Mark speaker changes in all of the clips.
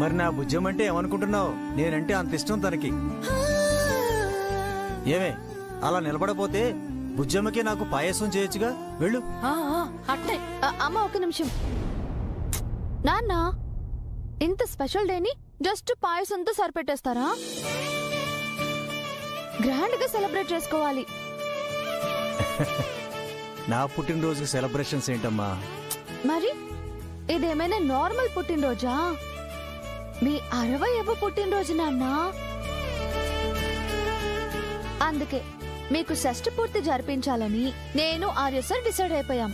Speaker 1: మరి నా బుజ్జమంటే ఏమనుకుంటున్నావు? నేనంటే అంత ఇష్టం తనకి. ఏమే అలా నిలబడపోతే బుజ్జమ్మకి నాకు పాయసం చేయొచ్చుగా, వెళ్ళు.
Speaker 2: అట్లే.
Speaker 3: అమ్మ ఒక నిమిషం. నాన్న, ఇంత స్పెషల్ డేని జస్ట్ పాయసంతో సరిపెట్టేస్తారా? గ్రాండ్ గా సెలబ్రేట్ చేసుకోవాలి.
Speaker 1: నా పుట్టినరోజుకి సెలబ్రేషన్స్ ఏంటమ్మా?
Speaker 3: మరి ఇదేమైనా నార్మల్ పుట్టినరోజా? మీ 60వ పుట్టినరోజు నాన్న. అందుకే మీకు షష్ఠి పూర్తి జరిపించాలని నేను ఆర్య సార్ డిసైడ్ అయిపోయాం.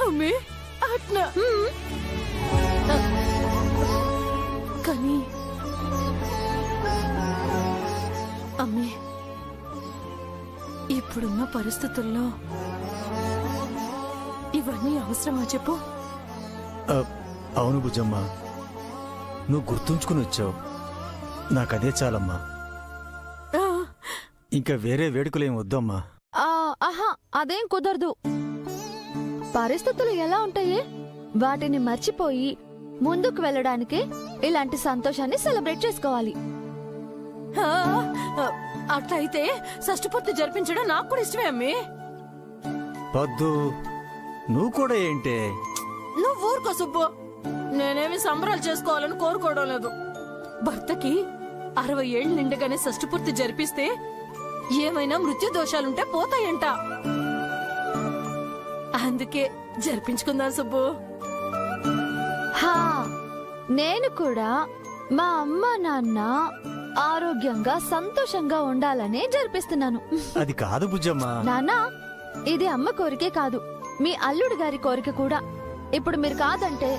Speaker 2: అమ్మే అట్లా. కానీ అమ్మే, ఇప్పుడున్న పరిస్థితుల్లో ఇవన్నీ అవసరమా చెప్పు?
Speaker 1: అవును బుజ్జమ్మ, నువ్వు గుర్తుంచుకుని వచ్చావు. నాకదే చాలమ్మా. ఇంకా వేరే వేడుకలేం వద్దమ్మా.
Speaker 3: ఆహా, అదేం కుదరదు. పరిస్థితులు ఎలా ఉంటాయి వాటిని మర్చిపోయి ముందుకు వెళ్ళడానికి ఇలాంటి సంతోషాన్ని సెలబ్రేట్ చేసుకోవాలి.
Speaker 2: అట్లయితే షష్ఠపూర్తి జరిపించడం నాకు కూడా ఇష్టమే అమ్మి.
Speaker 1: వద్దు, నువ్వు కూడా ఏంటే?
Speaker 2: నువ్వు ఊరుకో సుబ్బు. నేనేమి సంబరాలు చేసుకోవాలని కోరుకోవడం లేదు. భర్తకి 60 ఏళ్ళు నిండగానే షష్ఠపూర్తి జరిపిస్తే ఏమైనా మృత్యు దోషాలుంటే పోతాయంట. అందుకే జరిపించుకుందాం సుబ్బు.
Speaker 3: నేను కూడా మా అమ్మ నాన్న ఆరోగ్యంగా సంతోషంగా ఉండాలనే జరిపిస్తున్నాను.
Speaker 1: అది కాదు బుజ్జమ్మ.
Speaker 3: నాన్న, ఇది అమ్మ కోరికే కాదు, మీ అల్లుడు గారి కోరిక కూడా. ఇప్పుడు మీరు కాదంటే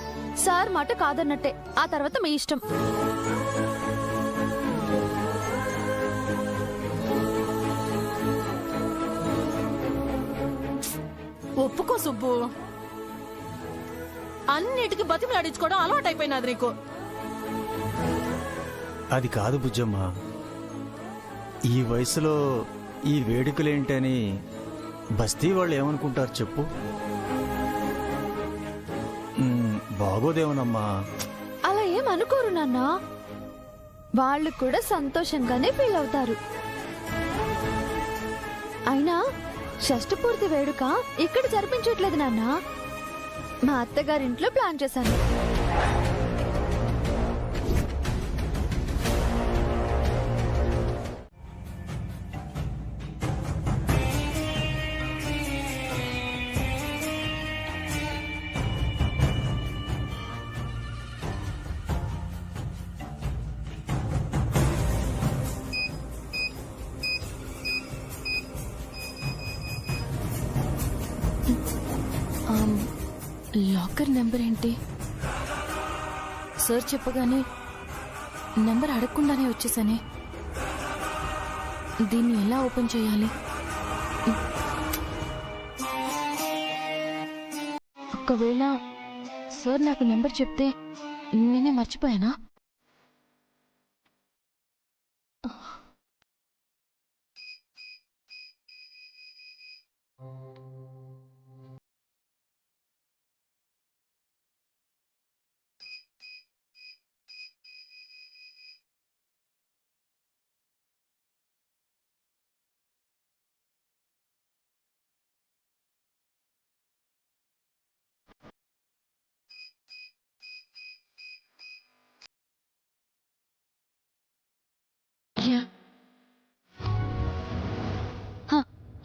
Speaker 3: సార్ మాట కాదన్నట్టే. ఆ తర్వాత మీ ఇష్టం.
Speaker 2: ఒప్పుకో సుబ్బు. అన్నిటికీ బతిమలాడించుకోవడం అలవాటైపోయినది నీకు.
Speaker 1: అది కాదు బుజ్జమ్మ, ఈ వయసులో ఈ వేడుకలేంటని బస్తీ వాళ్ళు ఏమనుకుంటారు చెప్పు? బాగోదేమోనమ్మా.
Speaker 3: అలా ఏమనుకోరు నాన్న, వాళ్ళు కూడా సంతోషంగానే ఫీల్ అవుతారు. అయినా షష్ఠపూర్తి వేడుక ఇక్కడ జరిపించట్లేదు నాన్న, మా అత్తగారింట్లో ప్లాన్ చేశాను.
Speaker 2: లాకర్ నెంబర్ ఏంటి? సార్ చెప్పగానే నెంబర్ అడగకుండానే వచ్చేసానే. దీన్ని ఎలా ఓపెన్ చేయాలి? ఒకవేళ సార్ నాకు నెంబర్ చెప్తే నేనే మర్చిపోయానా?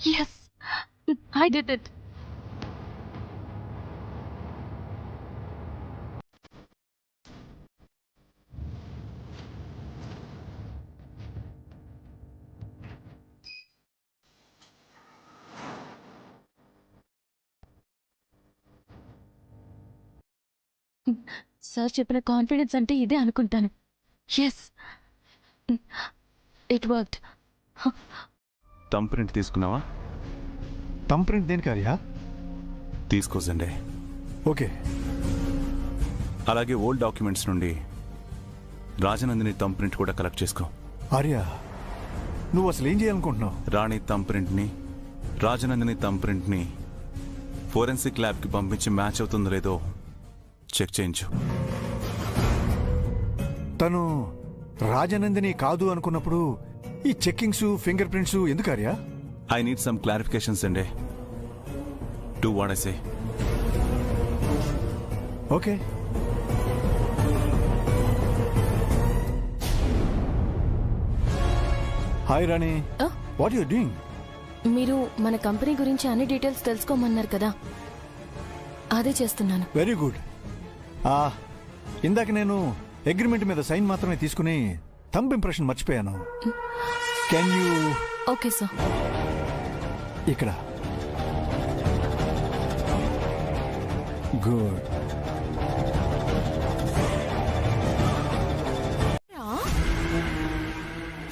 Speaker 2: Yes, I did it. Sir చెప్పిన కాన్ఫిడెన్స్ అంటే ఇదే అనుకుంటాను. Yes, it worked.
Speaker 4: Thumb print తీసుకున్నావా?
Speaker 5: థంబ్ ప్రింట్ దేనికి ఆర్యా?
Speaker 4: తీసుకో సండే.
Speaker 5: ఓకే.
Speaker 4: అలాగే ఓల్డ్ డాక్యుమెంట్స్ నుండి రాజనందిని థంబ్ ప్రింట్ కూడా కలెక్ట్ చేసుకో.
Speaker 5: ఆర్యా, నువ్వు అసలు ఏం చేయాలనుకుంటున్నావు?
Speaker 4: రాణి థంబ్ ప్రింట్ని, రాజనందిని థంబ్ ప్రింట్ని ఫోరెన్సిక్ ల్యాబ్కి పంపించి మ్యాచ్ అవుతుందో లేదో చెక్ చేయించు.
Speaker 5: తను రాజనందిని కాదు అనుకున్నప్పుడు ఈ చెక్కింగ్స్ ఫింగర్ ప్రింట్స్ ఎందుకు Arya?
Speaker 4: I need some clarifications అండి. Do what I say.
Speaker 5: Okay. Hi Rani, what you doing?
Speaker 6: మీరు మన కంపెనీ గురించి అన్ని డీటెయిల్స్ తెలుసుకోమన్నారు కదా, అదే చేస్తున్నాను.
Speaker 5: Very good. ఇందాక నేను అగ్రిమెంట్ మీద సైన్ మాత్రమే తీసుకుని థంబ్ ఇంప్రెషన్ మర్చిపోయాను. Can you?
Speaker 6: Okay sir.
Speaker 5: ఇక్కడ. గుడ్.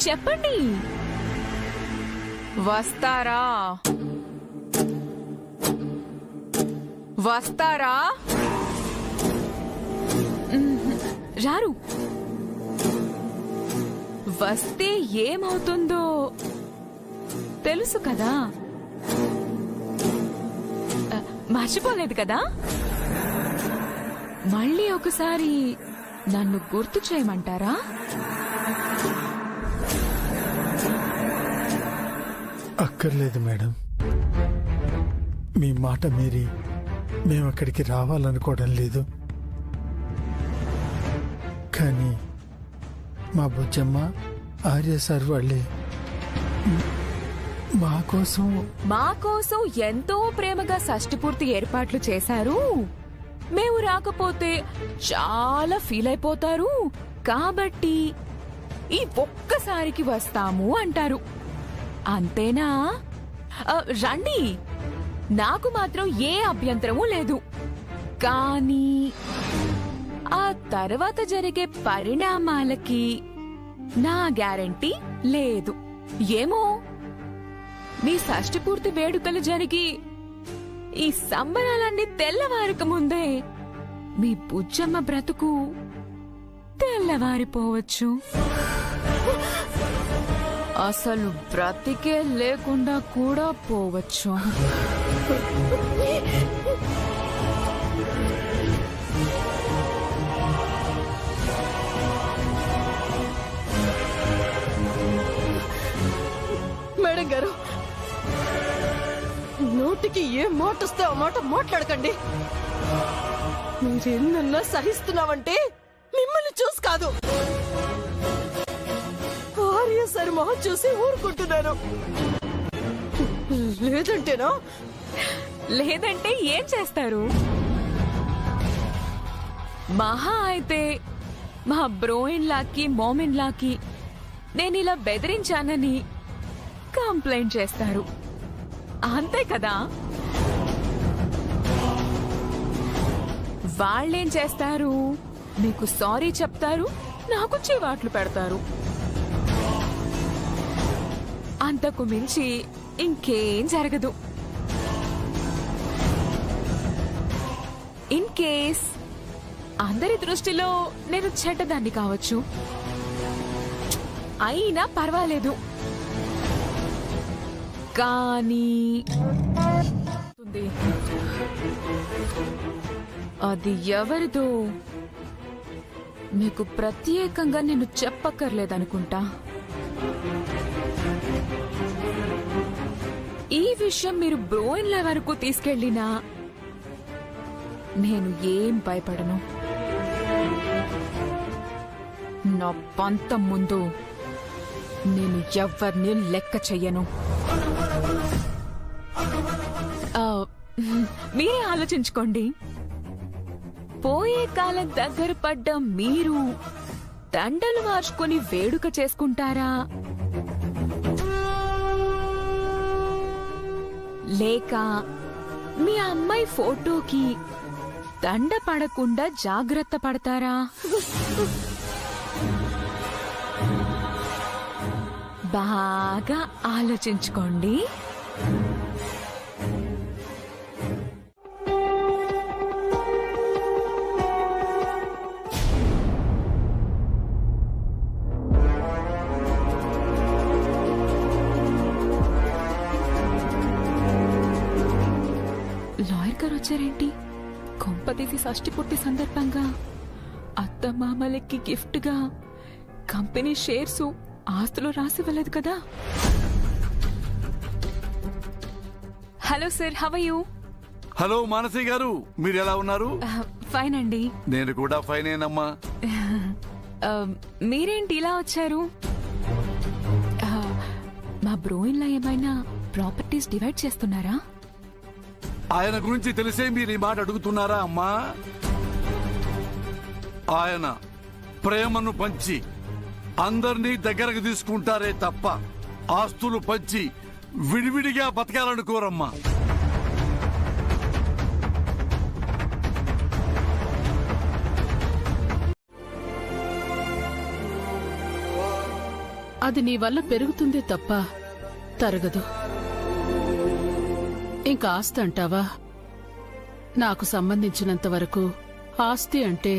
Speaker 7: చెప్పండి, వస్తారా? వస్తారా? రారు. వస్తే ఏమవుతుందో తెలుసు కదా, మర్చిపోలేదు కదా. మళ్ళీ ఒకసారి నన్ను గుర్తు చేయమంటారా?
Speaker 8: అక్కర్లేదు మేడం, మీ మాట మీరి మేము అక్కడికి రావాలనుకోవడం లేదు. కానీ మా బుజ్జమ్మ ఆర్య సార్ వాళ్ళే మా కోసం
Speaker 7: ఎంతో ప్రేమగా షష్ఠపూర్తి ఏర్పాట్లు చేశారు. మేము రాకపోతే చాలా ఫీల్ అయిపోతారు కాబట్టి ఈ ఒక్కసారికి వస్తాము అంటారు. అంతేనా? రండి, నాకు మాత్రం ఏ అభ్యంతరమూ లేదు. కానీ ఆ తర్వాత జరిగే పరిణామాలకి నా గ్యారంటీ లేదు. ఏమో, మీ షష్ఠపూర్తి వేడుకలు జరిగి ఈ సంబరాలన్నీ తెల్లవారక ముందే మీ బుజ్జమ్మ బ్రతుకు తెల్లవారిపోవచ్చు. అసలు బ్రతికే లేకుండా కూడా పోవచ్చు.
Speaker 2: మేడం గారు, నోటికి ఏ మాట వస్తే ఆ మాట మాట్లాడకండి. మీరేమన్నా సహిస్తున్నావంటే మిమ్మల్ని చూసి కాదు, ఆర్య సరి మొహం చూసి ఊరుకుంటున్నాను. లేదంటేనా?
Speaker 7: లేదంటే ఏం చేస్తారు? మహా అయితే మా బ్రోయిన్ లాకి మోమిన్ లాకి నేనిలా బెదిరించానని కంప్లైంట్ చేస్తారు. అంతే కదా. వాళ్ళేం చేస్తారు? మీకు సారీ చెప్తారు, నాకు చివాట్లు పెడతారు. అంతకు మించి ఇంకేం జరగదు. ఇన్ కేస్ అందరి దృష్టిలో నేను చెడ్డదాన్ని కావచ్చు, అయినా పర్వాలేదు. కానీ అది ఎవరిదో మీకు ప్రత్యేకంగా నేను చెప్పక్కర్లేదనుకుంటా. ఈ విషయం మీరు బ్రోయిన్ల వరకు తీసుకెళ్లినా నేను ఏం భయపడను. నా పంతం ముందు నేను ఎవరిని లెక్క చెయ్యను. మీరే ఆలోచించుకోండి. పోయే కాలం దగ్గర పడ్డ మీరు దండలు మార్చుకొని వేడుక చేసుకుంటారా, లేక మీ అమ్మాయి ఫోటోకి దండ పడకుండా జాగ్రత్త పడతారా? బాగా ఆలోచించుకోండి. లాయర్ గారు వచ్చారేంటి? కొంపదీసి షష్ఠి పూర్తి సందర్భంగా అత్త మామలకి గిఫ్ట్ గా కంపెనీ షేర్స్ ఆస్తులు రాసివ్వలేదు కదా? Hello sir, how are you?
Speaker 9: Hello Manasi గారు, మీరు ఎలా ఉన్నారు?
Speaker 7: ఫైన్ అండి.
Speaker 9: నేను కూడా ఫైనేనమ్మా.
Speaker 7: మీరేంటి ఇలా వచ్చారు? మా బ్రోయిన్ లో ఏమైనా ప్రాపర్టీస్ డివైడ్ చేస్తున్నారా?
Speaker 9: ఆయన గురించి తెలిసే మీరు ఈ మాట అడుగుతున్నారా అమ్మా? ఆయన ప్రేమను పంచి అందరినీ దగ్గరకు తీసుకుంటారే తప్ప ఆస్తులు పంచి విడివిడిగా బతకాలనుకోరమ్మా.
Speaker 10: అది నీ వల్ల పెరుగుతుందే తప్ప తరగదు. ఇంకా ఆస్తి అంటావా? నాకు సంబంధించినంత వరకు ఆస్తి అంటే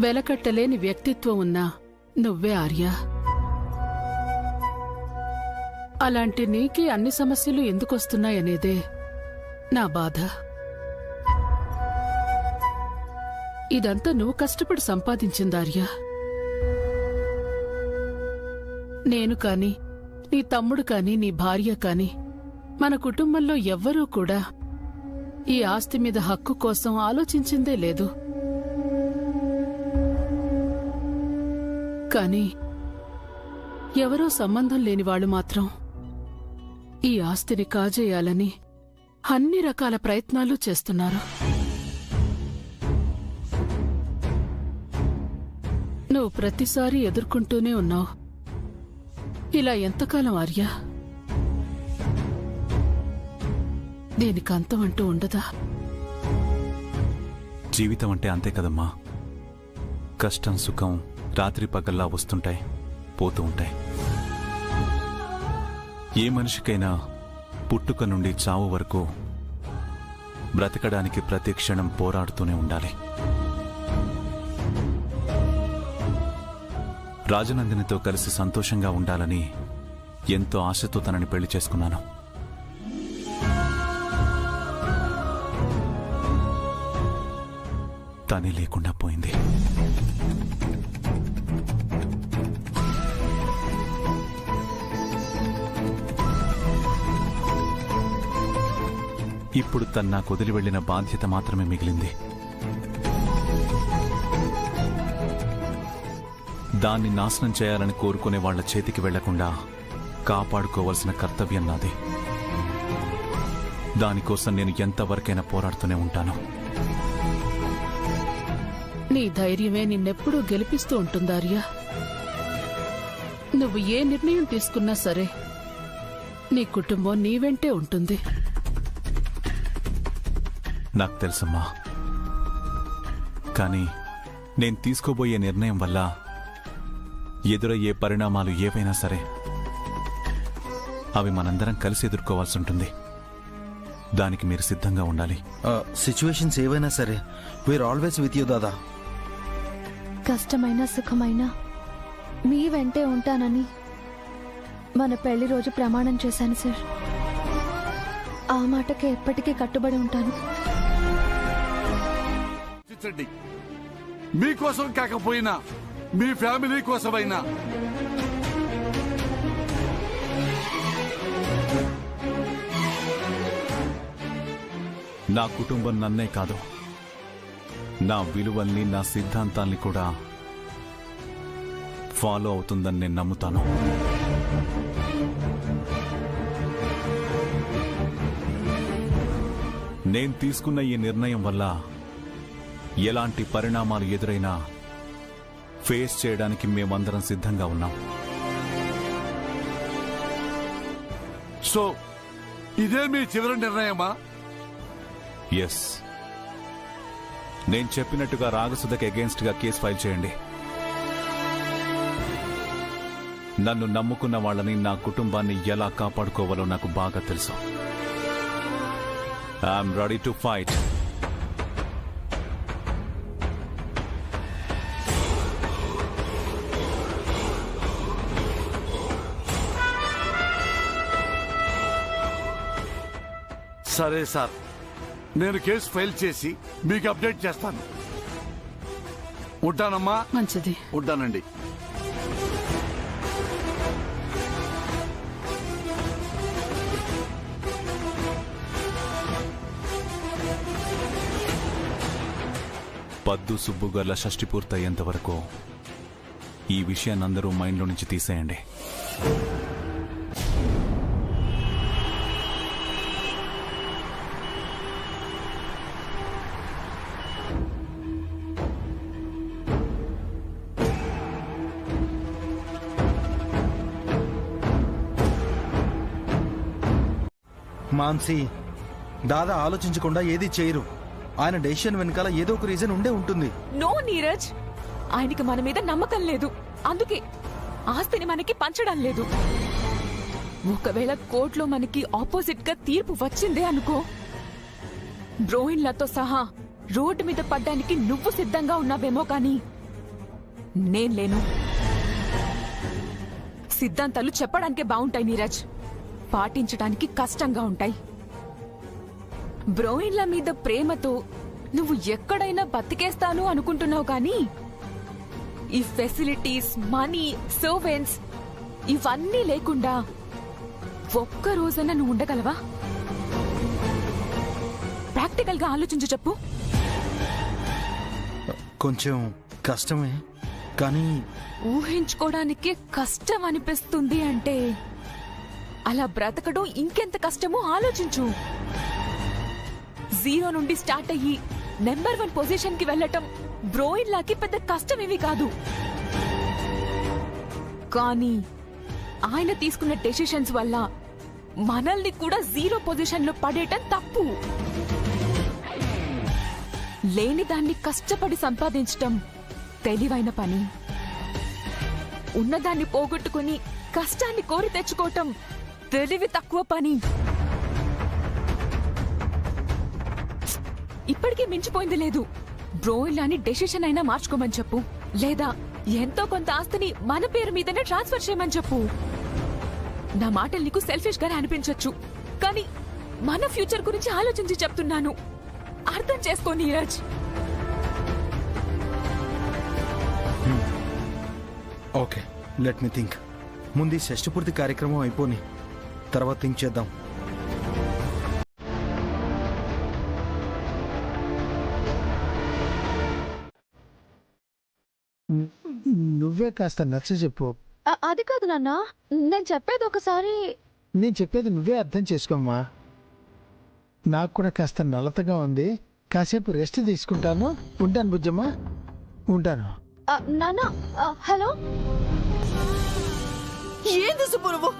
Speaker 10: వెలకట్టలేని వ్యక్తిత్వం ఉన్నా నువ్వే ఆర్య. అలాంటి నీకే అన్ని సమస్యలు ఎందుకొస్తున్నాయనేదే నా బాధ. ఇదంతా నువ్వు కష్టపడి సంపాదించింది ఆర్య. నేను కాని, నీ తమ్ముడు కాని, నీ భార్య కాని, మన కుటుంబంలో ఎవ్వరూ కూడా ఈ ఆస్తి మీద హక్కు కోసం ఆలోచించిందే లేదు. కాని ఎవరో సంబంధం లేని వాళ్ళు మాత్రం ఈ ఆస్తిని కాజేయాలని అన్ని రకాల ప్రయత్నాలు చేస్తున్నారు. నువ్వు ప్రతిసారి ఎదుర్కొంటూనే ఉన్నావు. ఇలా ఎంతకాలం ఆర్య? దీనికి అంతం అంటూ ఉండదా?
Speaker 4: జీవితం అంటే అంతే కదమ్మా. కష్టం సుఖం రాత్రి పగల్లా వస్తుంటాయి, పోతూ ఉంటాయి. ఏ మనిషికైనా పుట్టుక నుండి చావు వరకు బ్రతకడానికి ప్రతి క్షణం పోరాడుతూనే ఉండాలి. రాజనందినితో కలిసి సంతోషంగా ఉండాలని ఎంతో ఆశతో తనని పెళ్లి చేసుకున్నాను. తనే లేకుండా పోయింది. ఇప్పుడు తను నాకు వదిలి వెళ్లిన బాధ్యత మాత్రమే మిగిలింది. దాన్ని నాశనం చేయాలని కోరుకునే వాళ్ల చేతికి వెళ్లకుండా కాపాడుకోవాల్సిన కర్తవ్యం నాది. దానికోసం నేను ఎంతవరకైనా పోరాడుతూనే ఉంటాను.
Speaker 10: నీ ధైర్యమే నిన్నెప్పుడూ గెలిపిస్తూ ఉంటుందార్యా. నువ్వు ఏ నిర్ణయం తీసుకున్నా సరే నీ కుటుంబం నీ వెంటే ఉంటుంది.
Speaker 4: నాకు తెలుసమ్మా. కానీ నేను తీసుకోబోయే నిర్ణయం వల్ల ఎదురయ్యే పరిణామాలు ఏవైనా సరే అవి మనందరం కలిసి ఎదుర్కోవాల్సి ఉంటుంది. దానికి మీరు సిద్ధంగా ఉండాలి.
Speaker 1: సిచ్యువేషన్స్ ఏవైనా సరే వీఆర్ ఆల్వేస్ విత్ యూ దాదా.
Speaker 3: కష్టమైనా సుఖమైనా మీ వెంటే ఉంటానని మన పెళ్లి రోజు ప్రమాణం చేశాను సార్. ఆ మాటకే ఎప్పటికీ కట్టుబడి ఉంటాను.
Speaker 9: మీకోసం కాకపోయినా మీ ఫ్యామిలీ కోసమైనా
Speaker 4: నా కుటుంబం నన్నే కాదు, నా విలువల్ని, నా సిద్ధాంతాల్ని కూడా ఫాలో అవుతుందని నేను నమ్ముతాను. నేను తీసుకున్న ఈ నిర్ణయం వల్ల ఎలాంటి పరిణామాలు ఎదురైనా ఫేస్ చేయడానికి మేమందరం సిద్ధంగా ఉన్నాం.
Speaker 9: సో ఇదే మీ చివరి నిర్ణయమా?
Speaker 4: ఎస్. నేను చెప్పినట్టుగా రాగసుధకి అగేన్స్ట్ గా కేసు ఫైల్ చేయండి. నన్ను నమ్ముకున్న వాళ్ళని, నా కుటుంబాన్ని ఎలా కాపాడుకోవాలో నాకు బాగా తెలుసు. I'm ready to fight.
Speaker 9: సరే సార్, నేను కేసు ఫైల్ చేసి మీకు అప్డేట్ చేస్తాను. ఉంటానమ్మా.
Speaker 10: మంచిది.
Speaker 9: ఉంటానండి.
Speaker 4: పద్దు సుబ్బు గర్ల షష్టి పూర్తయ్యేంత వరకు ఈ విషయాన్ని అందరూ మైండ్లో నుంచి తీసేయండి.
Speaker 11: మాన్సి, దాదా ఆలోచించకుండా ఏది చేయరు. ఆయన డెసిషన్ వెనకాల ఏదో ఒక రీజన్ ఉండే ఉంటుంది.
Speaker 7: నో నీరజ్, ఆయనకి మన మీద నమ్మకం లేదు, అందుకే ఆస్తిని మనకి పంచడం లేదు. ఒకవేళ కోర్టులో మనకి ఆపోజిట్ గా తీర్పు వచ్చిందే అనుకో, బ్రోయిన్లతో సహా రోడ్డు మీద పడ్డానికి నువ్వు సిద్ధంగా ఉన్నావేమో కానీ నేను లేను. సిద్ధాంతాలు చెప్పడానికే బాగుంటాయి నీరజ్, పాటించడానికి కష్టంగా ఉంటాయి. బ్రోయిన్ల మీద ప్రేమతో నువ్వు ఎక్కడైనా బతికేస్తాను అనుకుంటున్నావు కానీ ఈ ఫెసిలిటీస్, మనీ, సర్వెంట్స్ ఇవన్నీ లేకుండా ఒక్క రోజైనా నువ్వు ఉండగలవా? ప్రాక్టికల్ గా ఆలోచించి చెప్పు.
Speaker 11: కొంచెం కష్టమే, కానీ
Speaker 7: ఊహించుకోవడానికే కష్టం అనిపిస్తుంది అంటే అలా బ్రతకడం ఇంకెంత కష్టమో ఆలోచించు. జీరో నుండి స్టార్ట్ అయ్యి నెంబర్ 1 పొజిషన్ కి వెళ్లటం బ్రోయిన్లాకి పెద్ద కష్టమేమీ కాదు. కానీ ఆయన తీసుకున్న డెసిషన్స్ వల్ల మనల్ని కూడా జీరో పొజిషన్ లో పడేయటం తప్పు. లేని దాన్ని కష్టపడి సంపాదించటం తెలివైన పని. ఉన్నదాన్ని పోగొట్టుకుని కష్టాన్ని కోరి తెచ్చుకోవటం తెలివి తక్కువ పని. ఇప్పటికీ మించిపోయింది లేదు. బ్రోయిన్లాని డెసిషన్ అయినా మార్చుకోమని చెప్పు, లేదా ఎంతో కొంత ఆస్తిని మన పేరు మీదనే ట్రాన్స్ఫర్ చేయమని చెప్పు. నా మాటలు నీకు సెల్ఫిష్ గానే అనిపించొచ్చు, కానీ మన ఫ్యూచర్ గురించి ఆలోచించి చెప్తున్నాను. అర్థం చేసుకో Neeraj.
Speaker 11: Okay, let me think. ముందు ఈ షష్టిపూర్తి కార్యక్రమం అయిపోని తర్వాత థింక్ చేద్దాం.
Speaker 8: నువ్వే కాస్త నచ్చ చెప్పు.
Speaker 3: అది కాదు నాన్న, నేను చెప్పేది ఒకసారి.
Speaker 8: నేను చెప్పేది నువ్వే అర్థం చేసుకోమ్మా. నాకు కూడా కాస్త నలతగా ఉంది, కాసేపు రెస్ట్ తీసుకుంటాను. ఉంటాను బుజ్జమ్మా, ఉంటాను.
Speaker 3: నాన్న, హలో.
Speaker 2: ఏంది సుబ్బు నువ్వు?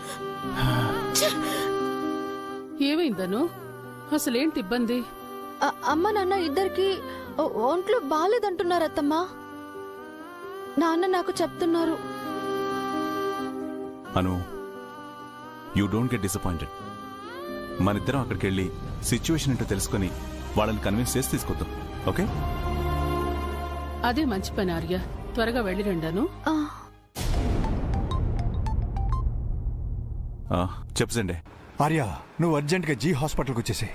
Speaker 10: ఏమైందను? అసలేంటి ఇబ్బంది?
Speaker 3: అమ్మ నాన్న ఇద్దరికి ఒంట్లో బాగాలేదంటున్నారు అత్తమ్మా. నాన్న నాకు చెప్తున్నారు.
Speaker 4: అను, యూ డోంట్ గెట్ డిసప్పాయింటెడ్. మనిద్దరం అక్కడికి వెళ్ళి సిచ్యువేషన్ ఏంటో తెలుసుకుని వాళ్ళని కన్విన్స్ చేసి తీసుకొద్దాం. ఓకే?
Speaker 10: అదే మంచి పని ఆర్య. త్వరగా వెళ్ళి రండాను.
Speaker 4: చెప్పు సండే.
Speaker 5: ఆర్య, నువ్వు అర్జెంట్గా జీ హాస్పిటల్కి వచ్చేసే.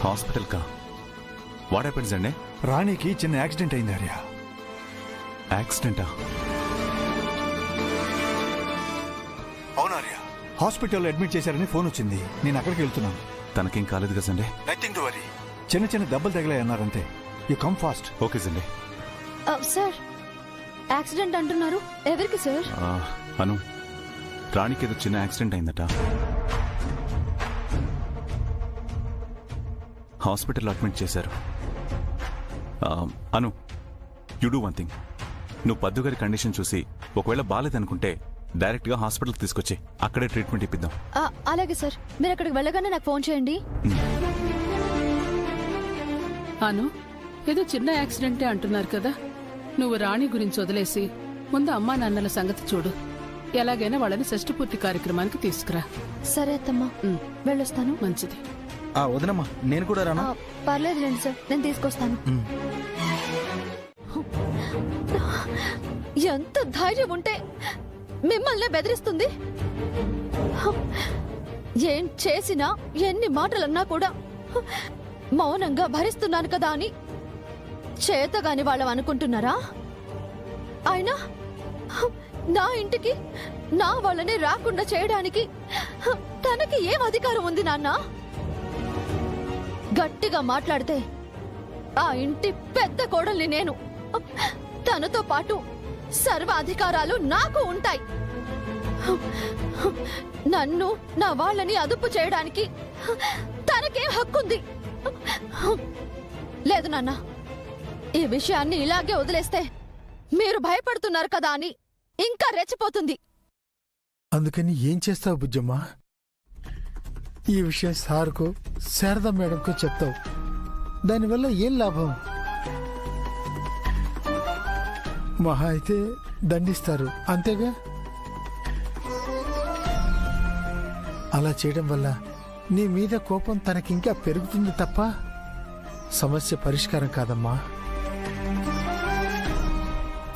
Speaker 4: హాస్పిటల్ కా? వాట్ హ్యాపెన్స్ అండి?
Speaker 5: రాణికి చిన్న యాక్సిడెంట్ అయింది ఆర్య.
Speaker 4: యాక్సిడెంటా?
Speaker 5: అవునార్య, హాస్పిటల్లో అడ్మిట్ చేశారని ఫోన్ వచ్చింది. నేను అక్కడికి వెళ్తున్నాను.
Speaker 4: తనకేం కాలేదు కదా సండే?
Speaker 5: Nothing to worry. చిన్న చిన్న దెబ్బలు తగిలాయన్నారంతే. You come fast.
Speaker 4: Okay Sunday.
Speaker 3: Sir, accident అంటున్నారు, ఎవరికి సార్?
Speaker 4: అను, రాణికి ఏదో చిన్న యాక్సిడెంట్ అయిందట. హాస్పిటల్లో అడ్మిట్ చేశారు. అను, యు డూ వన్ థింగ్. నువ్వు పద్దు గారి కండిషన్ చూసి ఒకవేళ బాలేదనుకుంటే డైరెక్ట్ గా హాస్పిటల్కి తీసుకొచ్చి అక్కడే ట్రీట్మెంట్ ఇప్పిద్దాం.
Speaker 3: అలాగే సార్, మీరు అక్కడికి వెళ్ళగానే నాకు ఫోన్ చేయండి.
Speaker 10: అను, ఏదో చిన్న యాక్సిడెంటే అంటున్నారు కదా. నువ్వు రాణి గురించి వదిలేసి ముందు అమ్మా నాన్నల సంగతి చూడు. ఎలాగైనా వాళ్ళని షష్టిపూర్తి కార్యక్రమానికి తీసుకురా.
Speaker 3: సరే అత్తమ్మా, వెళ్ళొస్తాను.
Speaker 10: మంచిది.
Speaker 11: వదనమ్మా, నేను కూడా రానా?
Speaker 3: పర్లేదు రండి సార్, నేను తీసుకొస్తాను. ఎంత ధైర్యం ఉంటే మిమ్మల్ని బెదిరిస్తుంది? ఏం చేసినా, ఎన్ని మాటలన్నా కూడా మౌనంగా భరిస్తున్నాను కదా అని చేతగాని వాళ్ళం అనుకుంటున్నారా? అయినా నా ఇంటికి నా వాళ్ళని రాకుండా చేయడానికి తనకి ఏం అధికారం ఉంది నాన్న? గట్టిగా మాట్లాడితే ఆ ఇంటి పెద్ద కోడల్ని నేను. తనతో పాటు సర్వ అధికారాలు నాకు ఉంటాయి. నన్ను నా వాళ్ళని అదుపు చేయడానికి తనకేం హక్కుంది? లేదు నాన్న, ఈ విషయాన్ని ఇలాగే వదిలేస్తే మీరు భయపడుతున్నారు కదా అని ఇంకా రెచ్చిపోతుంది.
Speaker 8: అందుకని ఏం చేస్తావు బుజ్జమ్మా? ఈ విషయం సార్కో శారదా మేడంకో చెప్తావు. దానివల్ల ఏం లాభం? మహా అయితే దండిస్తారు, అంతేగా? అలా చేయడం వల్ల నీ మీద కోపం తనకింకా పెరుగుతుంది తప్ప సమస్య పరిష్కారం కాదమ్మా.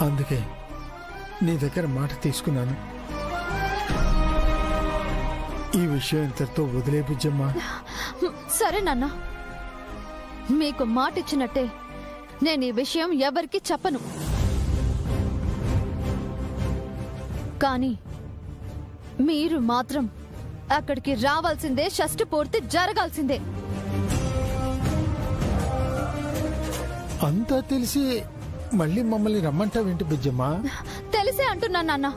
Speaker 8: అందుకే నీ దగ్గర మాట తీసుకున్నాను. ఈ విషయం ఇంతటితో వదిలే బుజ్జమ్మా.
Speaker 3: సరే నాన్న, మీకు మాట ఇచ్చినట్టే నేను ఈ విషయం ఎవరికి చెప్పను. కానీ మీరు మాత్రం అక్కడికి రావాల్సిందే, షష్ఠి పూర్తి జరగాల్సిందే.
Speaker 8: అంతా తెలిసి మళ్ళీ మమ్మల్ని రమ్మంటావేంటి బుజ్జమ్మా?
Speaker 3: తెలిసే అంటున్నా నాన్న.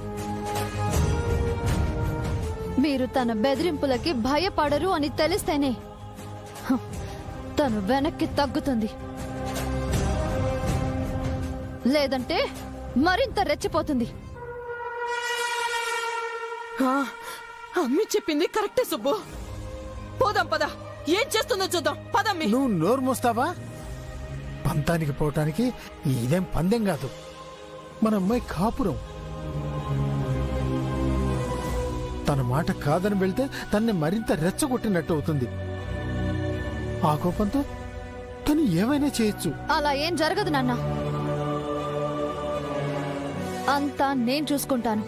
Speaker 3: మీరు తన బెదిరింపులకి భయపడరు అని తెలిస్తేనే తను వెనక్కి తగ్గుతుంది. లేదంటే మరింత రెచ్చిపోతుంది.
Speaker 2: అమ్మి చెప్పింది కరెక్టే సుబ్బు. పోదాం పద, ఏం చేస్తుందో చూద్దాం పదమ్మి.
Speaker 8: నువ్వు నోరు మోస్తావా? పంతానికి పోవటానికి ఇదేం పందెం కాదు, మన అమ్మాయి కాపురం. తన మాట కాదని వెళ్తే తన్ని మరింత రెచ్చగొట్టినట్టు అవుతుంది. ఆ కోపంతో తను ఏమైనా చేయొచ్చు.
Speaker 3: అలా ఏం జరగదు నాన్న, అంతా నేను చూసుకుంటాను.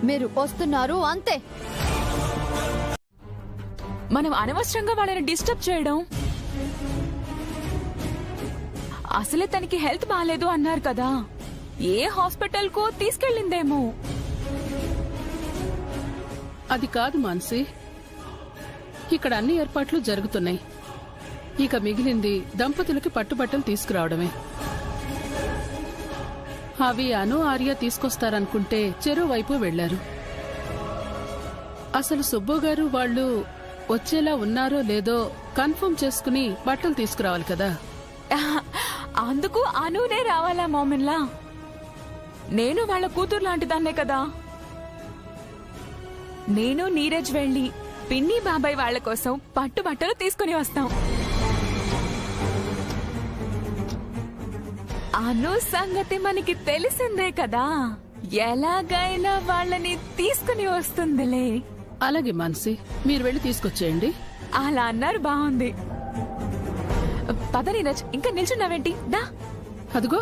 Speaker 3: మీరు వస్తున్నారు అంతే.
Speaker 7: మనం అనవసరంగా వాళ్ళని డిస్టర్బ్ చేయడం. అసలే తనకి హెల్త్ బాగాలేదు అన్నారు కదా, ఏ హాస్పిటల్ కు తీసుకెళ్ళిందేమో.
Speaker 10: అది కాదు మాన్సి, ఇక్కడ అన్ని ఏర్పాట్లు జరుగుతున్నాయి. ఇక మిగిలింది దంపతులకి పట్టుబట్టలు తీసుకురావడమే. అవి అను ఆర్య తీసుకొస్తారనుకుంటే చెరువు వైపు వెళ్లారు. అసలు సుబ్బు గారు వాళ్ళు వచ్చేలా ఉన్నారో లేదో కన్ఫర్మ్ చేసుకుని బట్టలు తీసుకురావాలి కదా.
Speaker 7: అందుకు అనునే రావాలా మోమిన్లా? నేను వాళ్ళ కూతురు లాంటిదాన్నే కదా. నేను నీరజ్ వెళ్ళి పిన్ని బాబాయ్ వాళ్ళ కోసం పట్టుబట్టలు తీసుకుని వస్తాం. అను సంగతి మనకి తెలిసిందే కదా, ఎలాగైనా వాళ్ళని తీసుకుని వస్తుందిలే.
Speaker 10: అలాగే మాన్సి, మీరు వెళ్ళి తీసుకొచ్చేయండి.
Speaker 7: అలా అన్నారు, బాగుంది. పద నీరజ్, ఇంకా నిల్చున్నావేంటి? దా.
Speaker 10: అదిగో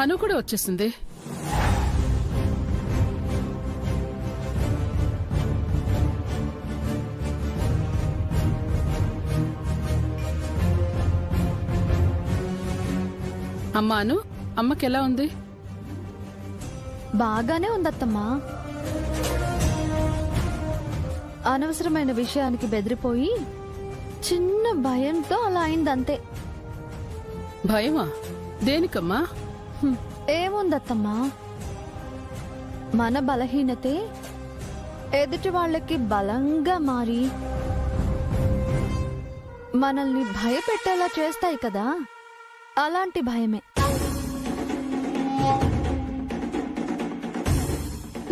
Speaker 10: అను కూడా వచ్చేసింది. అమ్మా అను, అమ్మకెలా ఉంది?
Speaker 3: బాగానే ఉందత్తమ్మా. అనవసరమైన విషయానికి బెదిరిపోయి చిన్న భయంతో అలా అయిందంతే.
Speaker 10: భయమా? దేనికమ్మా?
Speaker 3: ఏముందత్తమ్మా, మన బలహీనతే ఎదుటి వాళ్ళకి బలంగా మారి మనల్ని భయపెట్టేలా చేస్తాయి కదా, అలాంటి భయమే.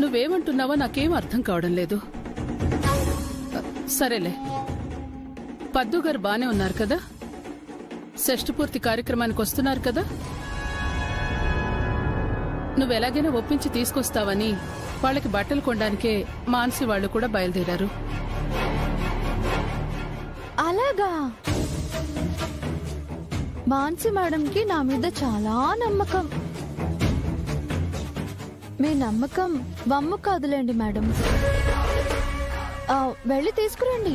Speaker 10: నువ్వేమంటున్నావో నాకేం అర్థం కావడం లేదు. సరేలే, పద్దు గారు బానే ఉన్నారు కదా, షష్ఠపూర్తి కార్యక్రమానికి వస్తున్నారు కదా. నువ్వెలాగైనా ఒప్పించి తీసుకొస్తావని వాళ్ళకి బట్టలు కొనడానికే మాన్సి వాళ్ళు కూడా బయలుదేరారు.
Speaker 3: అలాగా? మాన్సి మేడంకి నా మీద చాలా నమ్మకం. మీ నమ్మకం వమ్ము కాదులేండి మేడం. వెళ్ళి తీసుకురండి.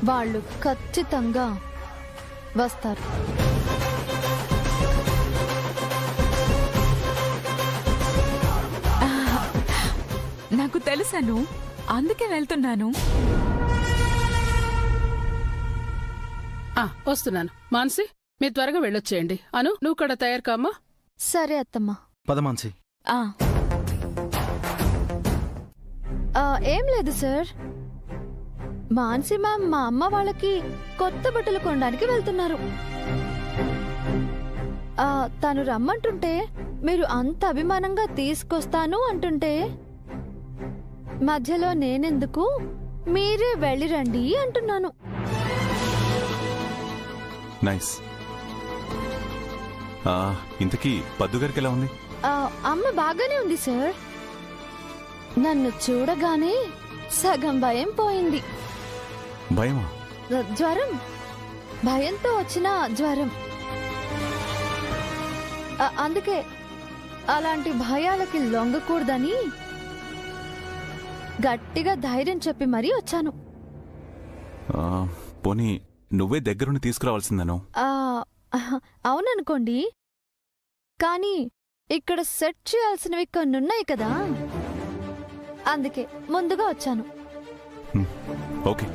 Speaker 3: వాళ్ళు ఖచ్చితంగా వస్తారు.
Speaker 7: నాకు తెలుసను, అందుకే వెళ్తున్నాను.
Speaker 10: వస్తున్నాను. మాన్సి, మీరు త్వరగా వెళ్ళొచ్చేయండి. అను, నువ్వు కూడా తయారు కామ్మా.
Speaker 3: సరే అత్తమ్మా.
Speaker 11: పద మాన్సి.
Speaker 3: ఏం లేదు సార్, మాన్సి మ్యామ్ మా అమ్మ వాళ్ళకి కొత్త బట్టలు కొనడానికి వెళ్తున్నారు. తను రమ్మంటుంటే మీరు అంత అభిమానంగా తీసుకొస్తాను అంటుంటే మధ్యలో నేనెందుకు, మీరే వెళ్ళిరండి అంటున్నాను.
Speaker 4: నైస్. ఇంతకీ పద్దుగారికి ఎలా ఉంది?
Speaker 3: అమ్మ బాగానే ఉంది సార్. నన్ను చూడగానే సగం భయం పోయింది.
Speaker 4: భయమా?
Speaker 3: జ్వరం, భయంతో వచ్చిన జ్వరం. అందుకే అలాంటి భయాలకి లొంగకూడదని గట్టిగా ధైర్యం చెప్పి మరీ వచ్చాను.
Speaker 4: పోనీ నువ్వే దగ్గరుండి తీసుకురావాల్సిందను.
Speaker 3: అవుననుకోండి, కానీ ఇక్కడ సెట్ చేయాల్సినవి కొన్నున్నాయి కదా, అందుకే ముందుగా వచ్చాను.
Speaker 4: Okay,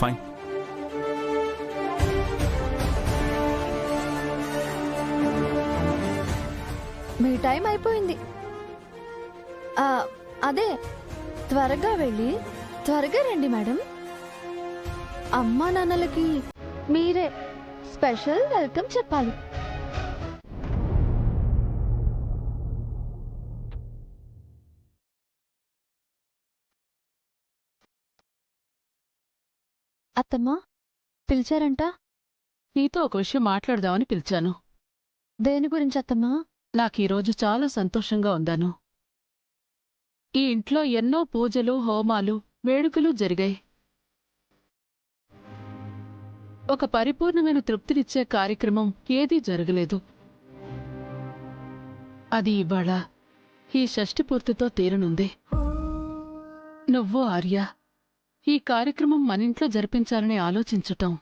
Speaker 4: fine.
Speaker 3: మీ టైం అయిపోయింది. అదే త్వరగా వెళ్ళి త్వరగా రండి మేడం. అమ్మా నాన్నలకి మీరే స్పెషల్ వెల్కమ్ చెప్పాలి. అత్తమ్మా పిలిచారంట?
Speaker 10: నీతో ఒక విషయం మాట్లాడదామని పిలిచాను.
Speaker 3: దేని గురించి అత్తమ్మా?
Speaker 10: నాకీరోజు చాలా సంతోషంగా ఉందాను. ఈ ఇంట్లో ఎన్నో పూజలు, హోమాలు, వేడుకలు జరిగాయి. ఒక పరిపూర్ణమైన తృప్తినిచ్చే కార్యక్రమం ఏదీ జరగలేదు. అది ఇవాళ ఈ షష్ఠి పూర్తితో తీరనుంది. నువ్వు ఆర్య ఈ కార్యక్రమం మనింట్లో జరిపించాలని ఆలోచించటం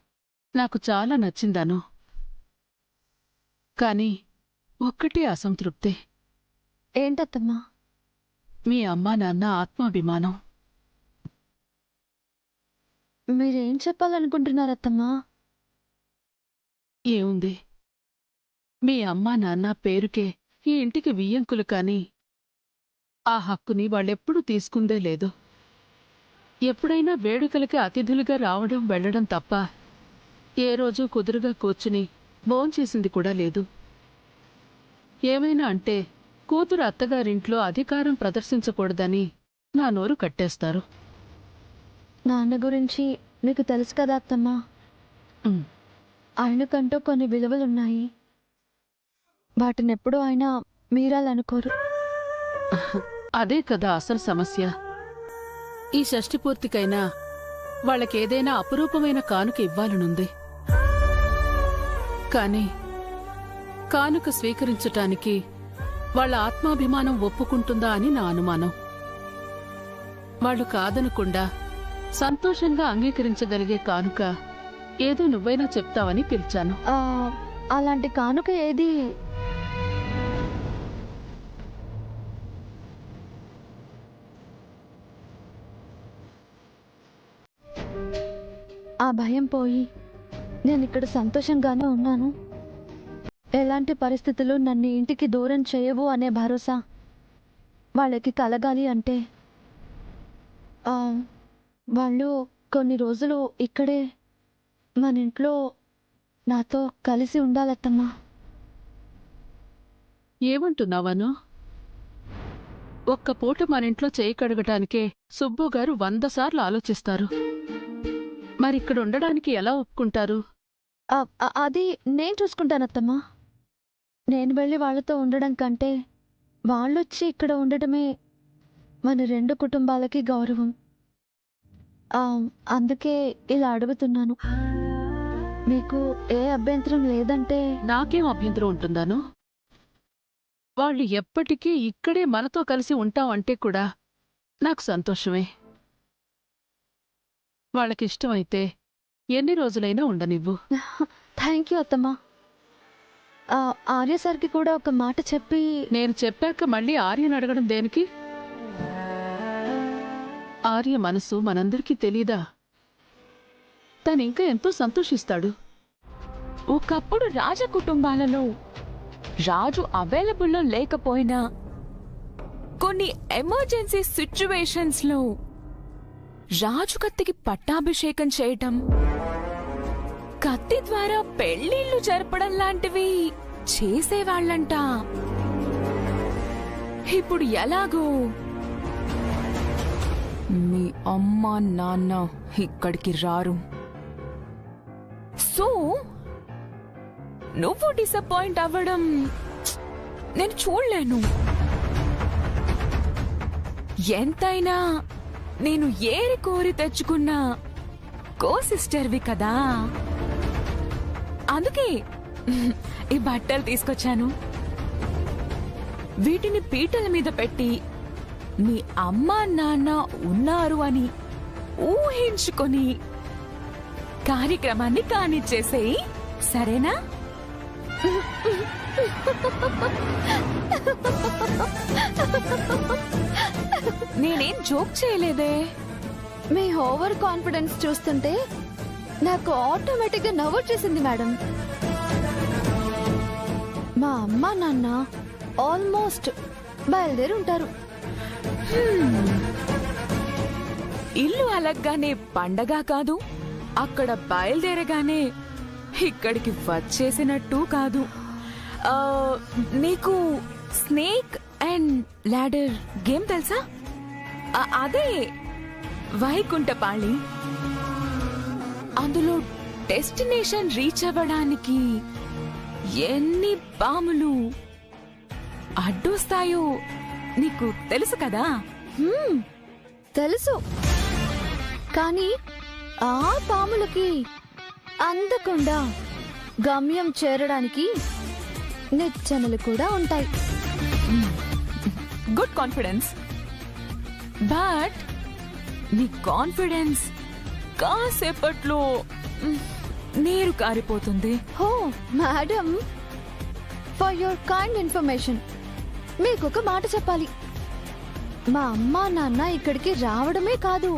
Speaker 10: నాకు చాలా నచ్చిందాను. కాని ఒక్కటే అసంతృప్తి.
Speaker 3: ఏంటత్తమ్మా?
Speaker 10: మీ అమ్మా నాన్న ఆత్మాభిమానం.
Speaker 3: మీరేం చెప్పాలనుకుంటున్నారత్తమ్మా?
Speaker 10: ఏముంది, మీ అమ్మా నాన్న పేరుకే ఈ ఇంటికి వియ్యంకులు కాని ఆ హక్కుని వాళ్ళెప్పుడూ తీసుకుందే లేదు. ఎప్పుడైనా వేడుకలకి అతిథులుగా రావడం వెళ్లడం తప్ప ఏ రోజూ కుదురుగా కూర్చుని భోంచేసింది కూడా లేదు. ఏమైనా అంటే కూతురు అత్తగారింట్లో అధికారం ప్రదర్శించకూడదని నా నోరు కట్టేస్తారు.
Speaker 3: నాన్న గురించి నీకు తెలుసు కదా అత్తమ్మా, ఆయనకంటూ కొన్ని విలువలున్నాయి. వాటినెప్పుడూ ఆయన మీరాలనుకోరు.
Speaker 10: అదే కదా అసలు సమస్య. ఈ షష్ఠి పూర్తికైనా వాళ్ళకేదైనా అపురూపమైన కానుక ఇవ్వాలనుంది. కాని కానుక స్వీకరించటానికి వాళ్ళ ఆత్మాభిమానం ఒప్పుకుంటుందా అని నా అనుమానం. వాళ్ళు కాదనకుండా సంతోషంగా అంగీకరించగలిగే కానుక ఏదో నువ్వైనా చెప్తావని పిలిచాను.
Speaker 3: అలాంటి కానుక ఏది? ఆ భయం పోయి నేనిక్కడ సంతోషంగానే ఉన్నాను. ఎలాంటి పరిస్థితులు నన్ను ఇంటికి దూరం చేయవు అనే భరోసా వాళ్ళకి కలగాలి అంటే వాళ్ళు కొన్ని రోజులు ఇక్కడే మన ఇంట్లో నాతో కలిసి ఉండాలత్తమ్మా.
Speaker 10: ఏమంటున్నావను? ఒక్క పూట మనింట్లో చేయి కడగటానికే సుబ్బుగారు 100 సార్లు ఆలోచిస్తారు. మరిక్కడ ఉండడానికి ఎలా ఒప్పుకుంటారు?
Speaker 3: అది నేను చూసుకుంటానత్తమ్మా. నేను వెళ్ళి వాళ్ళతో ఉండడం కంటే వాళ్ళొచ్చి ఇక్కడ ఉండటమే మన 2 కుటుంబాలకి గౌరవం. అందుకే ఇలా అడుగుతున్నాను. మీకు ఏ అభ్యంతరం లేదంటే?
Speaker 10: నాకేం అభ్యంతరం ఉంటుందాను? వాళ్ళు ఎప్పటికీ ఇక్కడే మనతో కలిసి ఉంటామంటే కూడా నాకు సంతోషమే. వాళ్ళకిష్టమైతే ఎన్ని రోజులైనా ఉండనివ్వు.
Speaker 3: థ్యాంక్ యూ అత్తమ్మా. ఆర్య సార్కి కూడా ఒక మాట చెప్పి.
Speaker 10: నేను చెప్పాక మళ్ళీ ఆర్యను అడగడం దేనికి? ఆర్య మనసు మనందరికీ తెలీదా? తను ఇంకా ఎంతో సంతోషిస్తాడు.
Speaker 7: ఒకప్పుడు రాజ కుటుంబాలలో రాజు అవైలబుల్లో లేకపోయినా కొన్ని ఎమర్జెన్సీ సిచ్యువేషన్స్ లో రాజు కత్తికి పట్టాభిషేకం చేయటం, కత్తి ద్వారా పెళ్లిళ్లు జరపడం లాంటివి చేసేవాళ్లంట. ఇప్పుడు ఎలాగో మీ అమ్మ నాన్న ఇక్కడికి రారు. సో నువ్వు డిసప్పాయింట్ అవ్వడం నేను చూడలేను. ఎంతైనా నేను ఏరి కోరి తెచ్చుకున్న కో సిస్టర్వి కదా. అందుకే ఈ బట్టలు తీసుకొచ్చాను. వీటిని పీటల మీద పెట్టి మీ అమ్మ నాన్న ఉన్నారు అని ఊహించుకొని కార్యక్రమాన్ని కానిచ్చేసేయి, సరేనా? నేనేం జోక్ చేయలేదే.
Speaker 3: మీ ఓవర్ కాన్ఫిడెన్స్ చూస్తుంటే నాకు ఆటోమేటిక్ గా నవ్వు వచ్చేసింది మేడం. మా అమ్మ నాన్న ఆల్మోస్ట్ బయలుదేరి ఉంటారు.
Speaker 7: ఇల్లు అలగ్గానే పండగ కాదు, అక్కడ బయలుదేరగానే ఇక్కడికి వచ్చేసినట్టు కాదు. నీకు స్నేక్ అండ్ లాడర్ గేమ్ తెలుసా? అదే వైకుంఠపాళి. అందులో డెస్టినేషన్ రీచ్ అవ్వడానికి ఎన్ని పాములు అడ్డొస్తాయో నీకు తెలుసు కదా?
Speaker 3: తెలుసు, కానీ ఆ పాములకి అందకుండా గమ్యం చేరడానికి నిచ్చెనలు కూడా ఉంటాయి.
Speaker 7: Good confidence. బట్ నీ కాన్ఫిడెన్స్ కాసేపట్లో నీరు కారిపోతుంది.
Speaker 3: హో madam, for your kind information మీకు ఒక మాట చెప్పాలి. మా అమ్మా నాన్న ఇక్కడికి రావడమే కాదు,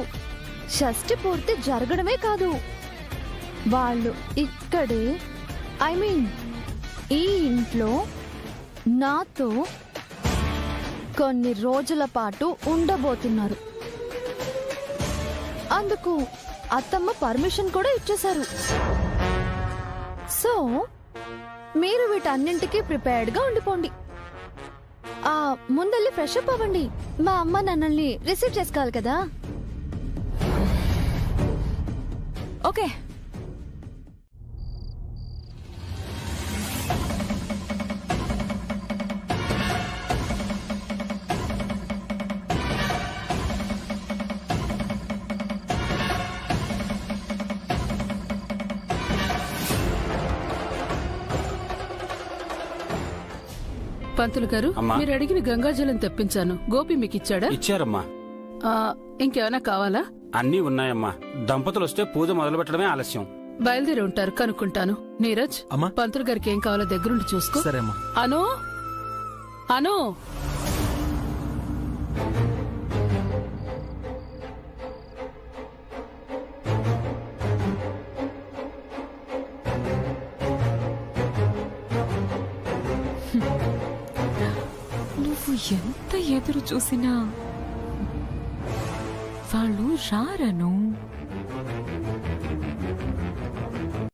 Speaker 3: షష్ఠి పూర్తి జరగడమే కాదు, వాళ్ళు ఇక్కడే, ఐ మీన్ ఈ ఇంట్లో నాతో కొన్ని రోజుల పాటు ఉండబోతున్నారు. అందుకు అత్తమ్మ పర్మిషన్ కూడా ఇచ్చేశారు. సో మీరు వీటన్నింటికి ప్రిపేర్డ్ గా ఉండిపోండి. ముందెళ్ళి ఫ్రెష్ అప్ అవ్వండి. మా అమ్మ నన్నల్ని రిసీవ్ చేసుకోవాలి కదా.
Speaker 7: ఓకే.
Speaker 10: పంతులు గారు, మీరు అడిగిన గంగాజలం తెప్పించాను. గోపి మీకు ఇచ్చాడా?
Speaker 12: ఇచ్చారమ్మా.
Speaker 10: ఇంకేమైనా కావాలా?
Speaker 12: అన్నీ ఉన్నాయమ్మా. దంపతులు వస్తే పూజ మొదలు పెట్టడమే ఆలస్యం.
Speaker 10: బయలుదేరి ఉంటారు, కనుక్కుంటాను. నీరజ్, పంతులు గారికి ఏం కావాలో దగ్గరుండి చూసుకో.
Speaker 11: సరేమ్మా.
Speaker 10: అను అను
Speaker 7: నువ్వు ఎంత ఎదురు చూసినా వాళ్ళు రారను.